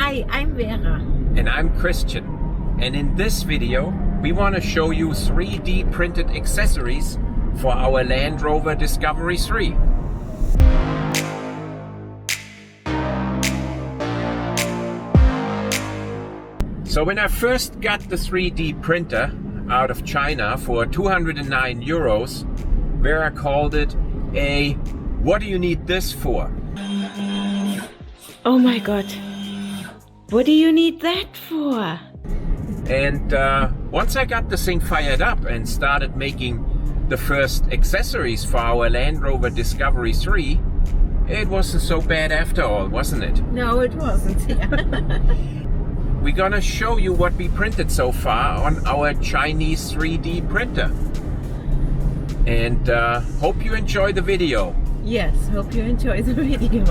Hi, I'm Vera. And I'm Christian. And in this video, we want to show you 3D printed accessories for our Land Rover Discovery 3. So when I first got the 3D printer out of China for 209 euros, Vera called it a "what do you need this for?" Oh my god. What do you need that for? And once I got this thing fired up and started making the first accessories for our Land Rover Discovery 3, it wasn't so bad after all, wasn't it? No, it wasn't. We're gonna show you what we printed so far on our Chinese 3D printer. And hope you enjoy the video. Yes, hope you enjoy the video.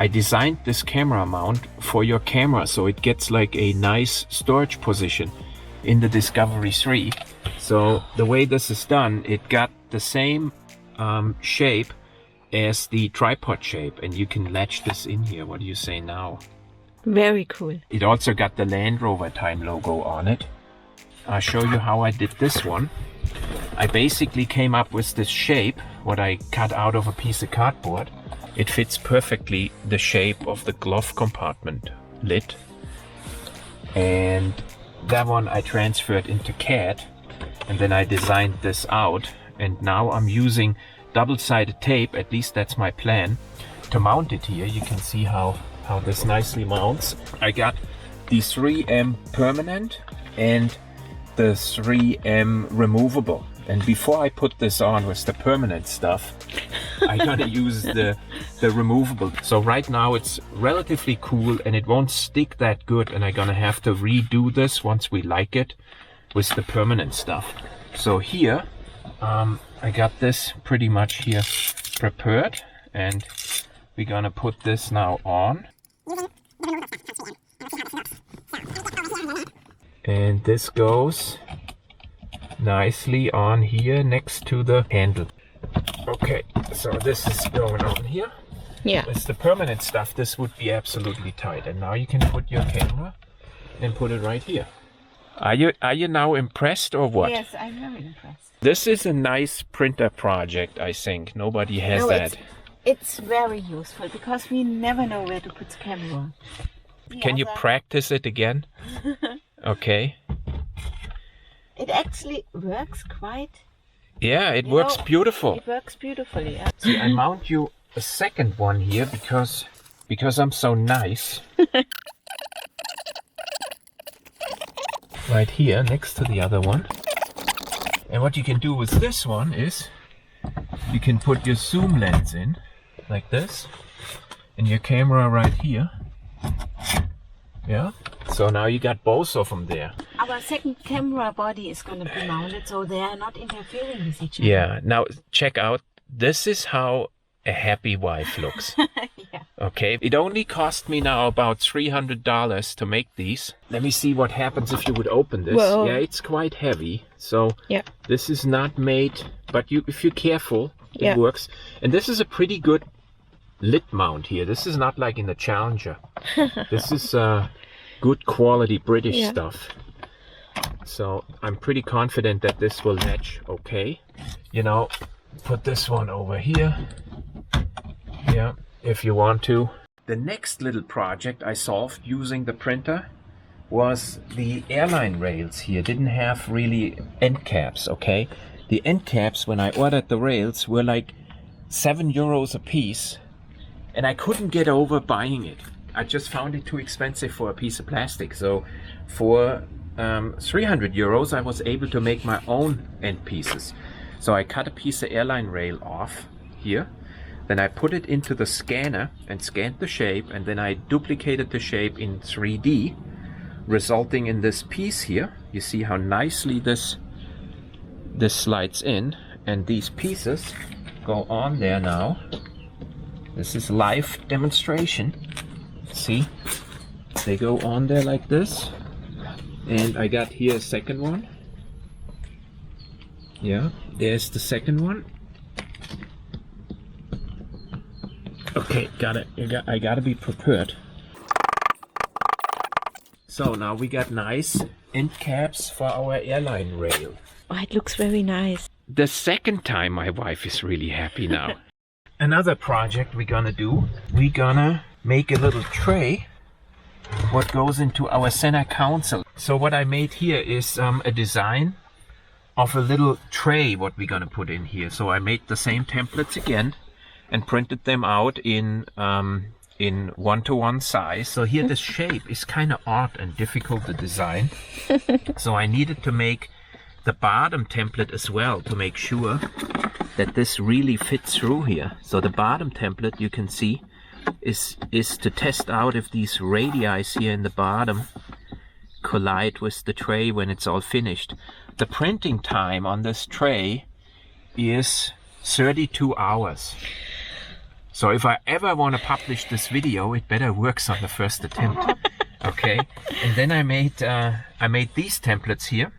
I designed this camera mount for your camera so it gets like a nice storage position in the Discovery 3. So the way this is done, it got the same shape as the tripod shape, and you can latch this in here. What do you say now? Very cool. It also got the Land Rover time logo on it. I'll show you how I did this one. I basically came up with this shape, what I cut out of a piece of cardboard. It fits perfectly the shape of the glove compartment lid. And that one I transferred into CAD, and then I designed this out. And now I'm using double-sided tape, at least that's my plan, to mount it here. You can see how this nicely mounts. I got the 3M permanent and the 3M removable. And before I put this on with the permanent stuff, I gotta use the removable. So right now it's relatively cool and it won't stick that good, and I'm gonna have to redo this once we like it with the permanent stuff. So here, I got this pretty much here prepared, and we're gonna put this now on. And this goes nicely on here next to the handle. Okay, so this is going on here. Yeah. With the permanent stuff, this would be absolutely tight. And now you can put your camera and put it right here. Are you now impressed or what? Yes, I'm very impressed. This is a nice printer project, I think. Nobody has that. It's very useful because we never know where to put the camera. Can you practice it again? Okay. It actually works quite... Yeah, it works beautiful. It works beautifully, yeah. See, I mount you a second one here because I'm so nice. Right here, next to the other one. And what you can do with this one is you can put your zoom lens in like this, and your camera right here. Yeah. So now you got both of them there. Our second camera body is going to be mounted so they are not interfering with each other. Yeah. Now check out. This is how a happy wife looks. Yeah. Okay. It only cost me now about $300 to make these. Let me see what happens if you would open this. Whoa. Yeah, it's quite heavy. So yeah, this is not made, but if you're careful, it works. And this is a pretty good lid mount here. This is not like in the Challenger. This is good quality British stuff. So I'm pretty confident that this will latch okay. You know, put this one over here. Yeah, if you want to. The next little project I solved using the printer was the Airline rails here. Didn't have really end caps, okay? The end caps, when I ordered the rails, were like 7 euros a piece. And I couldn't get over buying it. I just found it too expensive for a piece of plastic. So for 300 euros, I was able to make my own end pieces. So I cut a piece of Airline rail off here. Then I put it into the scanner and scanned the shape. And then I duplicated the shape in 3D, resulting in this piece here. You see how nicely this slides in. And these pieces go on there now. This is live demonstration. See, they go on there like this. And I got here a second one. Yeah, there's the second one. Okay, got it. I gotta be prepared. So now we got nice end caps for our airline rail. Oh, it looks very nice. The second time my wife is really happy now. Another project we're gonna do, we're gonna make a little tray what goes into our center console. So what I made here is a design of a little tray what we're gonna put in here. So I made the same templates again and printed them out in 1:1 size. So here the shape is kind of odd and difficult to design. So I needed to make the bottom template as well to make sure that this really fits through here. So the bottom template, you can see, is to test out if these radii here in the bottom collide with the tray when it's all finished. The printing time on this tray is 32 hours. So if I ever want to publish this video, it better works on the first attempt. Okay, and then I made these templates here,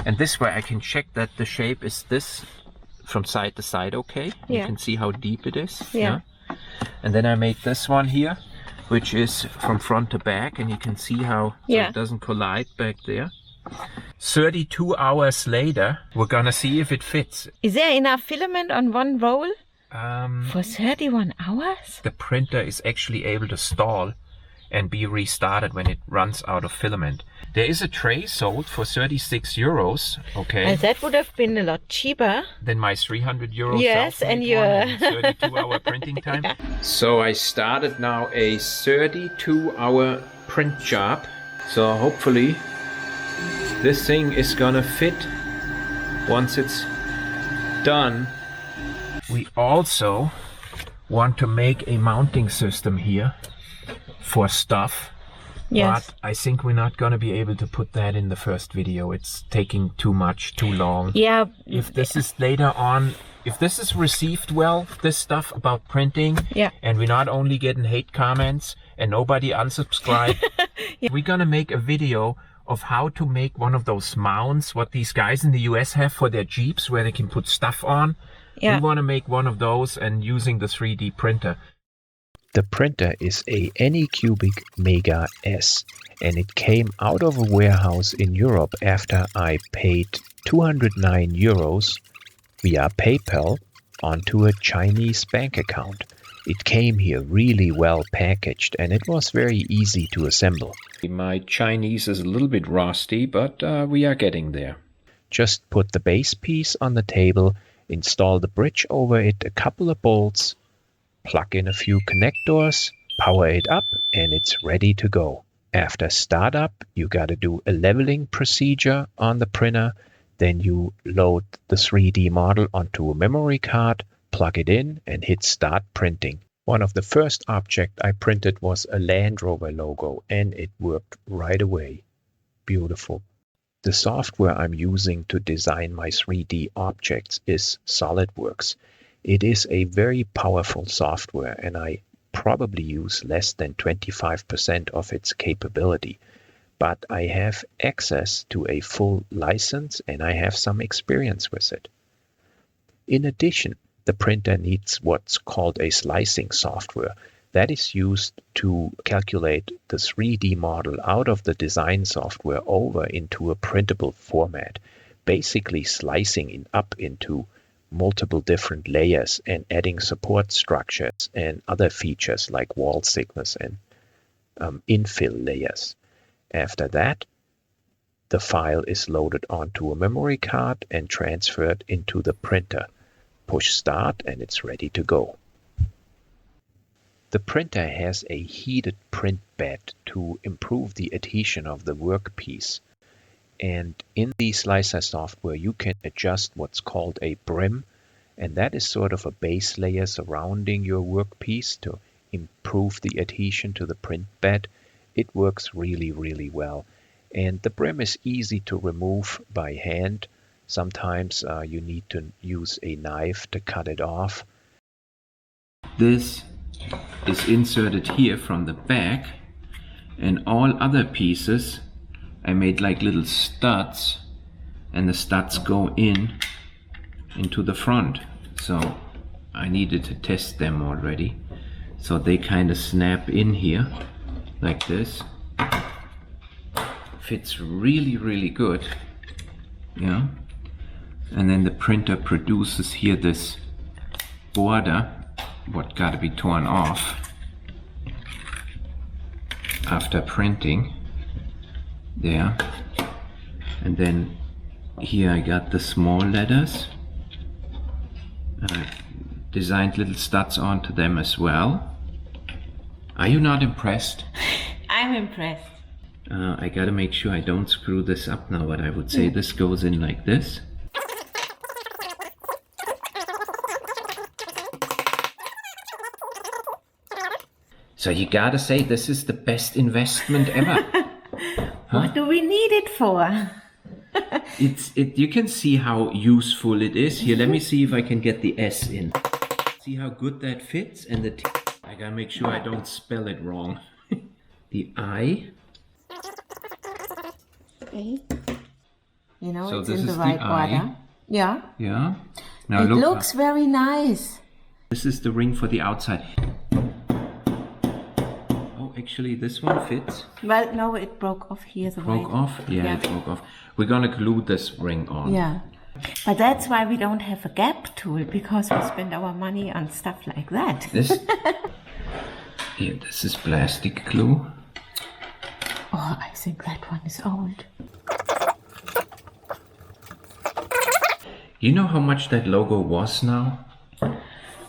and this way I can check that the shape is this from side to side. Okay, yeah. You can see how deep it is. Yeah. And then I made this one here, which is from front to back, and you can see how it doesn't collide back there. 32 hours later, we're gonna see if it fits. Is there enough filament on one roll? For 31 hours? The printer is actually able to stall and be restarted when it runs out of filament. There is a tray sold for 36 euros, okay? And that would have been a lot cheaper than my 300 euros. Yes, and your 32-hour printing time. Yeah. So I started now a 32-hour print job. So hopefully this thing is gonna fit once it's done. We also want to make a mounting system here for stuff. Yes. But I think we're not going to be able to put that in the first video. It's taking too long. Yeah. If this is later on, if this is received well, this stuff about printing, and we're not only getting hate comments and nobody unsubscribe, we're going to make a video of how to make one of those mounts, what these guys in the US have for their Jeeps, where they can put stuff on. We want to make one of those and using the 3D printer. The printer is a Anycubic Mega S, and it came out of a warehouse in Europe after I paid 209 euros via PayPal onto a Chinese bank account. It came here really well packaged, and it was very easy to assemble. My Chinese is a little bit rusty, but we are getting there. Just put the base piece on the table, install the bridge over it, a couple of bolts, plug in a few connectors, power it up, and it's ready to go. After startup, you gotta do a leveling procedure on the printer. Then you load the 3D model onto a memory card, plug it in, and hit start printing. One of the first objects I printed was a Land Rover logo, and it worked right away. Beautiful. The software I'm using to design my 3D objects is SolidWorks. It is a very powerful software, and I probably use less than 25% of its capability. But I have access to a full license, and I have some experience with it. In addition, the printer needs what's called a slicing software. That is used to calculate the 3D model out of the design software over into a printable format, basically slicing it up into multiple different layers and adding support structures and other features like wall thickness and infill layers. After that, the file is loaded onto a memory card and transferred into the printer. Push start and it's ready to go. The printer has a heated print bed to improve the adhesion of the workpiece. And in the slicer software, you can adjust what's called a brim, and that is sort of a base layer surrounding your workpiece to improve the adhesion to the print bed. It works really, really well. And the brim is easy to remove by hand. Sometimes you need to use a knife to cut it off. This is inserted here from the back, and all other pieces I made like little studs, and the studs go into the front. So I needed to test them already. So they kind of snap in here like this. fits really, really good. Yeah. And then the printer produces here this border, what got to be torn off after printing. There. And then here I got the small letters. I designed little studs onto them as well. Are you not impressed? I'm impressed. I gotta make sure I don't screw this up now, but I would say this goes in like this. So you gotta say this is the best investment ever. What do we need it for? You can see how useful it is. Here, let me see if I can get the S in. See how good that fits? And the T, I gotta make sure I don't spell it wrong. The I. Okay. You know, So it's this in the is right the I. order. Yeah. Yeah. Now It look. looks very nice. This is the ring for the outside. Oh, actually this one fits. Well, no, it broke off here. The Broke right. off? Yeah, it broke off. We're gonna glue this ring on. Yeah. But that's why we don't have a gap tool, because we spend our money on stuff like that. This, here, this is plastic glue. Oh, I think that one is old. You know how much that logo was now?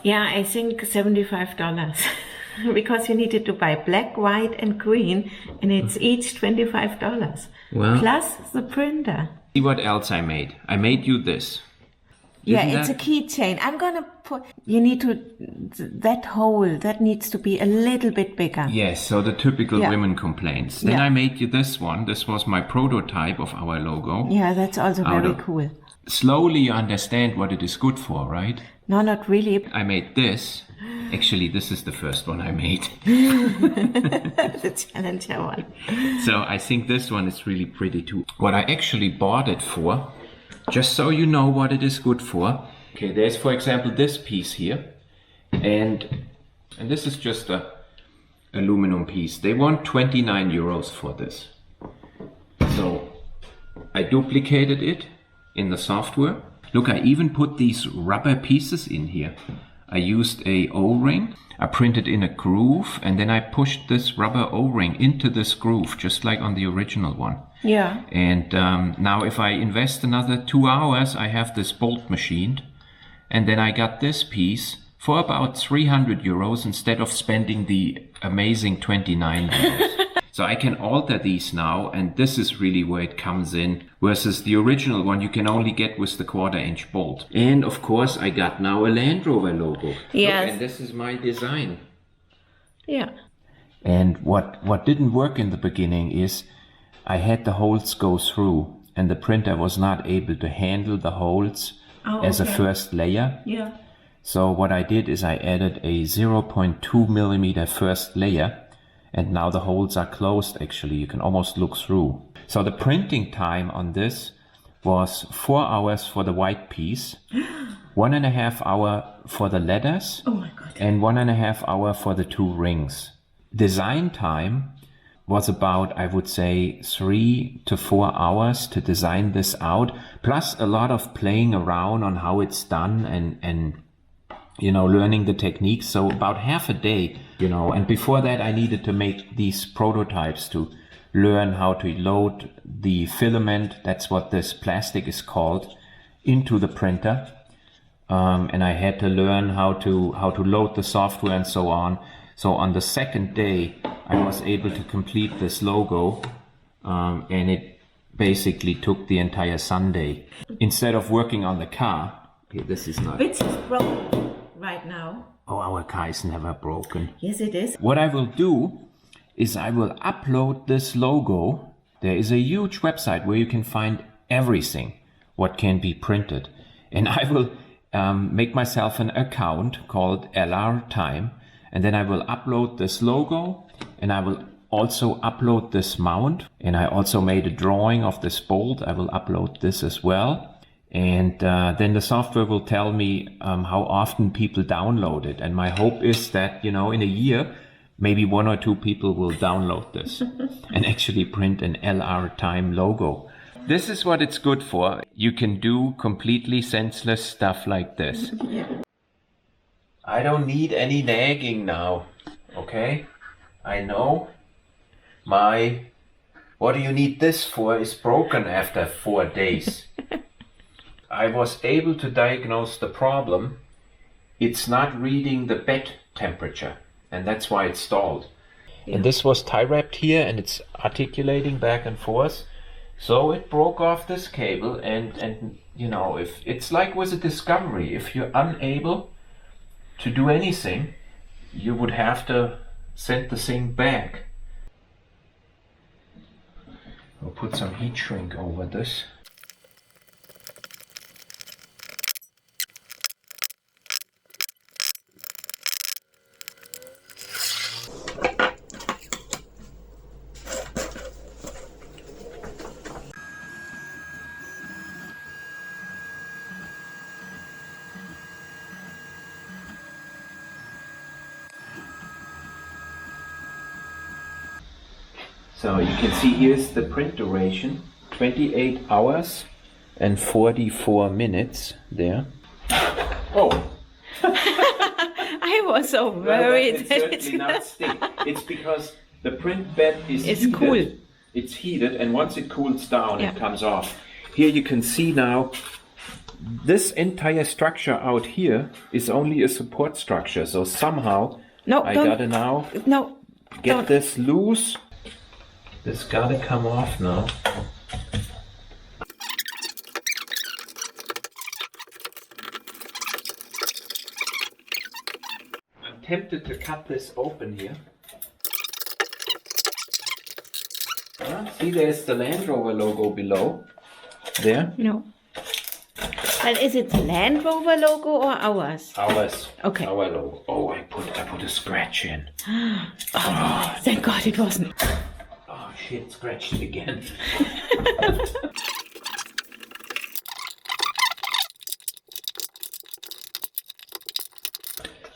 Yeah, I think $75. Because you needed to buy black, white and green, and it's each $25. Well, Plus the printer. see what else I made. I made you this. Yeah, Isn't it's that- a keychain. I'm gonna put, you need to, that hole, that needs to be a little bit bigger. Yes, so the typical Yeah. women complaints. Then Yeah. I made you this one. This was my prototype of our logo. Yeah, that's also Out very of- cool. Slowly you understand what it is good for, right? No, not really. I made this. Actually, this is the first one I made. The Challenger one. So I think this one is really pretty too. What I actually bought it for, just so you know what it is good for. Okay, there's for example this piece here. And this is just a aluminum piece. They want 29 euros for this. So I duplicated it in the software. Look, I even put these rubber pieces in here. I used a O-ring, I printed in a groove, and then I pushed this rubber O-ring into this groove, just like on the original one. Yeah. And now if I invest another 2 hours, I have this bolt machined. And then I got this piece for about 300 euros instead of spending the amazing 29 euros. So I can alter these now, and this is really where it comes in, versus the original one you can only get with the 1/4" bolt. And of course I got now a Land Rover logo. Yes. Look, and this is my design. Yeah. And what didn't work in the beginning is I had the holes go through, and the printer was not able to handle the holes as a first layer. Yeah. So what I did is I added a 0.2 millimeter first layer, and now the holes are closed. Actually, you can almost look through. So the printing time on this was 4 hours for the white piece, 1.5 hours for the letters, Oh my God. and 1.5 hours for the 2 rings. Design time was about, I would say, 3 to 4 hours to design this out, plus a lot of playing around on how it's done and you know, learning the techniques. So about half a day, you know, and before that I needed to make these prototypes to learn how to load the filament, that's what this plastic is called, into the printer. And I had to learn how to load the software and so on. So on the second day, I was able to complete this logo, and it basically took the entire Sunday. Instead of working on the car, okay, this is not... Which is broken right now. Oh, our car is never broken. Yes, it is. What I will do is I will upload this logo. There is a huge website where you can find everything what can be printed. And I will make myself an account called LR Time. And then I will upload this logo, and I will also upload this mount. And I also made a drawing of this bolt. I will upload this as well. And then the software will tell me how often people download it. And my hope is that, you know, in a year, maybe 1 or 2 people will download this and actually print an LR time logo. This is what it's good for. You can do completely senseless stuff like this. I don't need any nagging now, okay? I know my what do you need this for is broken after 4 days. I was able to diagnose the problem. It's not reading the bed temperature, and that's why it stalled. Yeah. And this was tie wrapped here, and it's articulating back and forth. So it broke off this cable, and you know, if it's like with a Discovery, if you're unable to do anything, you would have to send the thing back. I'll put some heat shrink over this. So you can see here's the print duration, 28 hours and 44 minutes there. Oh! I was so worried that it's certainly not stick. It's because the print bed is heated. Cool. It's heated, and once it cools down, it comes off. Here you can see now, this entire structure out here is only a support structure. So somehow I gotta now get this loose. This gotta come off now. I'm tempted to cut this open here. See, there's the Land Rover logo below. There? No. But is it the Land Rover logo or ours? Ours. Okay. Our logo. Oh, I put a scratch in. Oh, thank God it wasn't. Oh shit, scratched it again.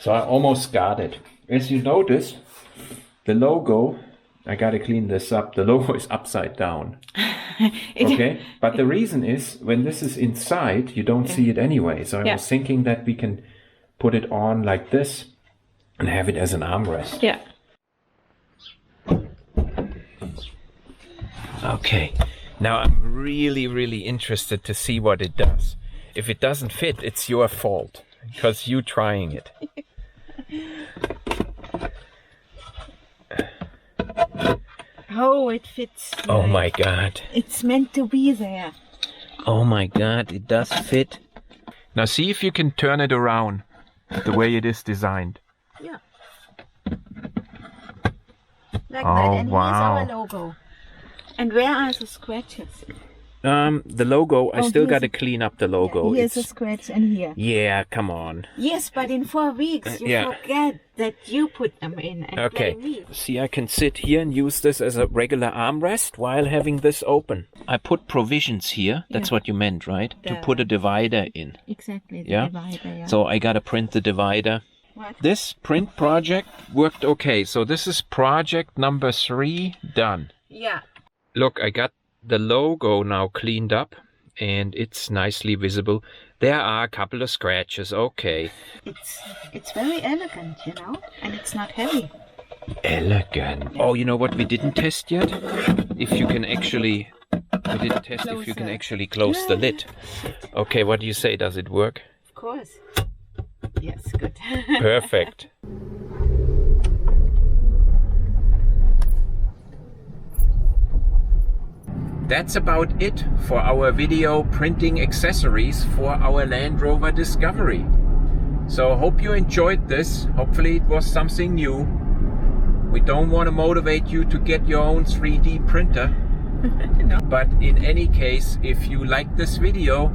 So I almost got it. As you notice, the logo, I gotta clean this up, the logo is upside down. Okay, but the reason is, when this is inside, you don't see it anyway. So I was thinking that we can put it on like this and have it as an armrest. Yeah. Okay, now I'm really interested to see what it does. If it doesn't fit, it's your fault, because you trying it. Oh, it fits. Oh my God. It's meant to be there. Oh my God, it does fit. Now see if you can turn it around the way it is designed. Yeah. Like that, and here's our logo. And where are the scratches? The logo, I still got to clean up the logo. Yeah, here's a scratch and here. Yeah, come on. Yes, but in 4 weeks you forget that you put them in and blame me. See, I can sit here and use this as a regular armrest while having this open. I put provisions here. That's what you meant, right? To put a divider in. Exactly, the divider, yeah. So I got to print the divider. What? This print project worked okay. So this is project number 3 done. Yeah. Look, I got the logo now cleaned up and it's nicely visible. There are a couple of scratches, okay. It's very elegant, you know, and it's not heavy. Elegant. Oh, you know what we didn't test yet? If you can actually, we didn't test if you can actually close the lid. Okay, what do you say? Does it work? Of course. Yes, good. Perfect. That's about it for our video printing accessories for our Land Rover Discovery. So hope you enjoyed this. Hopefully it was something new. We don't want to motivate you to get your own 3D printer. No. But in any case, if you like this video,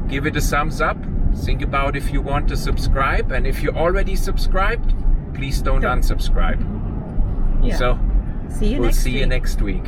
give it a thumbs up. Think about if you want to subscribe. And if you're already subscribed, please don't unsubscribe. Yeah. So we'll see you next week.